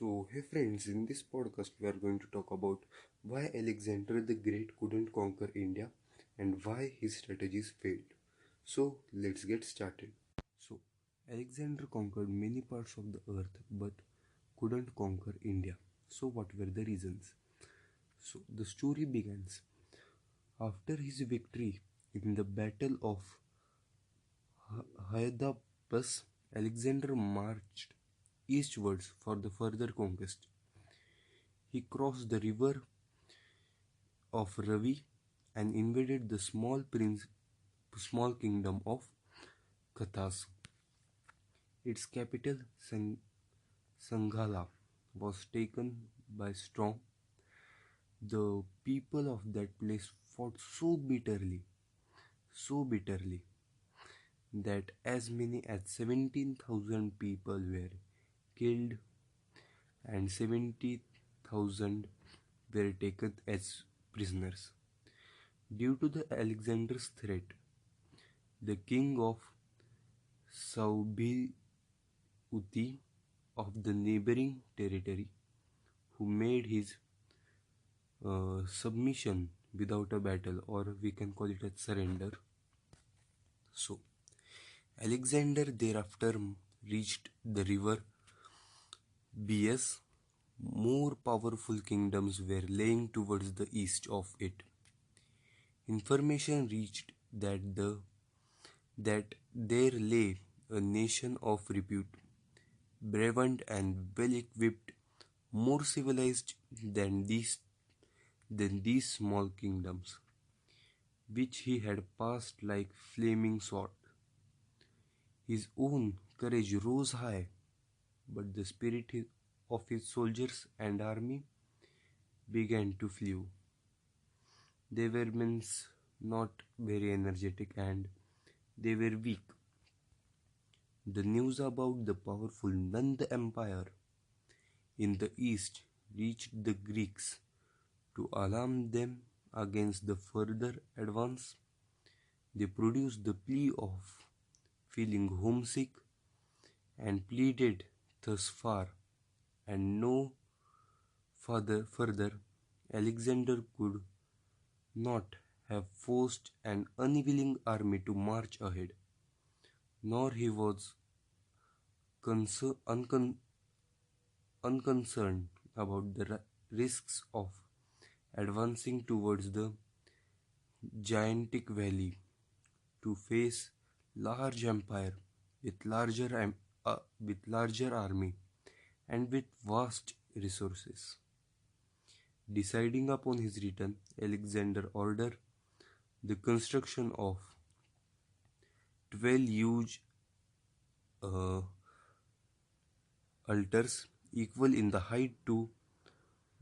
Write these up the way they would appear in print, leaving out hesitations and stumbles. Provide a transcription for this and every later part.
So, hey friends, in this podcast, we are going to talk about why Alexander the Great couldn't conquer India and why his strategies failed. So, let's get started. So, Alexander conquered many parts of the earth but couldn't conquer India. So, what were the reasons? So, the story begins after his victory in the Battle of Hydaspes. Alexander marched eastwards for the further conquest. He crossed the river of Ravi and invaded the small kingdom of Kathas. Its capital, Sanghala, was taken by storm. The people of that place fought so bitterly, that as many as 17,000 people were killed and 70,000 were taken as prisoners. Due to the Alexander's threat, the king of Saubiuti of the neighboring territory, who made his submission without a battle, or we can call it a surrender. So, Alexander thereafter reached the river Bias. More powerful kingdoms were laying towards the east of it. Information reached that there lay a nation of repute, brave and well-equipped, more civilized than these small kingdoms, which he had passed like flaming sword. His own courage rose high, but the spirit of his soldiers and army began to flee. They were not very energetic and they were weak. The news about the powerful Nanda Empire in the east reached the Greeks to alarm them against the further advance. They produced the plea of feeling homesick and pleaded thus far and no further. Alexander could not have forced an unwilling army to march ahead, nor he was unconcerned about the risks of advancing towards the gigantic valley to face large empire with larger army and with vast resources. Deciding upon his return, Alexander ordered the construction of 12 huge uh, altars equal in the height to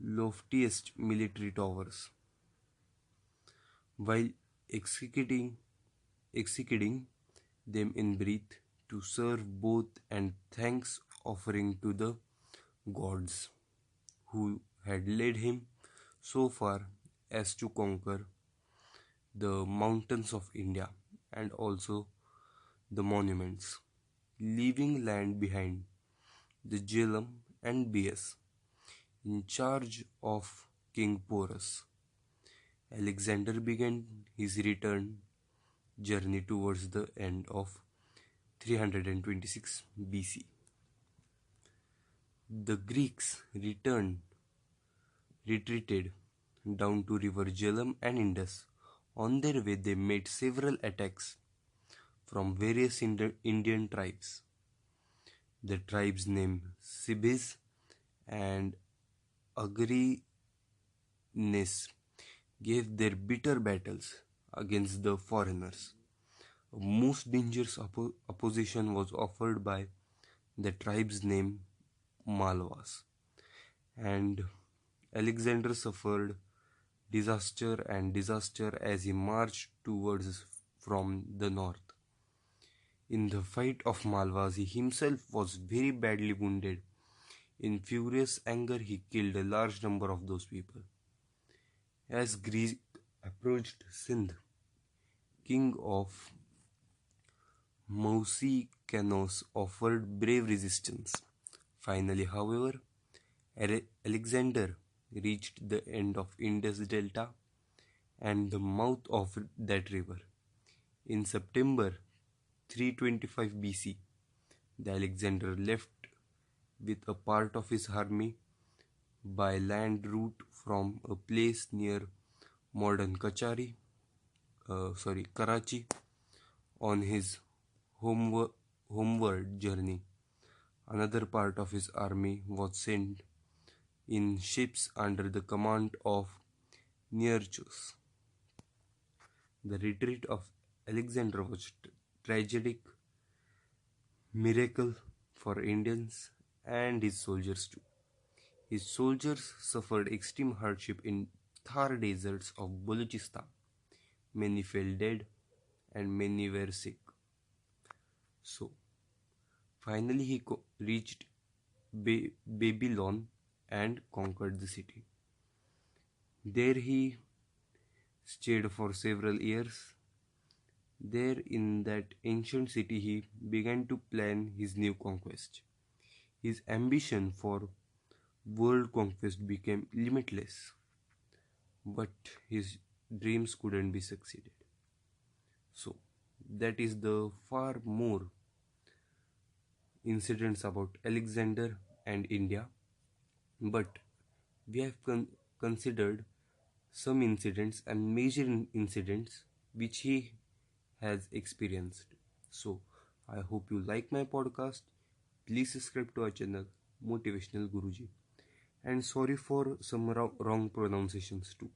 loftiest military towers, while executing them in breath to serve both and thanks offering to the gods who had led him so far as to conquer the mountains of India and also the monuments, leaving land behind the Jhelum and Bias in charge of King Porus. Alexander began his return journey towards the end of 326 BC. The Greeks retreated down to river Jhelum and Indus. On their way, they made several attacks from various Indian tribes. The tribes named Sibis and Agrines gave their bitter battles against the foreigners. A most dangerous opposition was offered by the tribes named Malwas, and Alexander suffered disaster as he marched towards from the north. In the fight of Malwas, he himself was very badly wounded. In furious anger, he killed a large number of those people. As Greece approached Sindh, king of Mousicanos offered brave resistance. Finally, however, Alexander reached the end of Indus Delta and the mouth of that river. In September 325 BC, the Alexander left with a part of his army by land route from a place near modern Karachi on his homeward journey. Another part of his army was sent in ships under the command of Nearchus. The retreat of Alexander was tragic miracle for Indians and his soldiers too. His soldiers suffered extreme hardship in Thar deserts of Balochistan. Many fell dead and many were sick. So, finally he reached Babylon and conquered the city. There he stayed for several years. There in that ancient city he began to plan his new conquest. His ambition for world conquest became limitless, but his dreams couldn't be succeeded. So that is the far more incidents about Alexander and India, but we have considered some incidents and major incidents which he has experienced. So I hope you like my podcast. Please subscribe to our channel Motivational Guruji, and sorry for some wrong pronunciations too.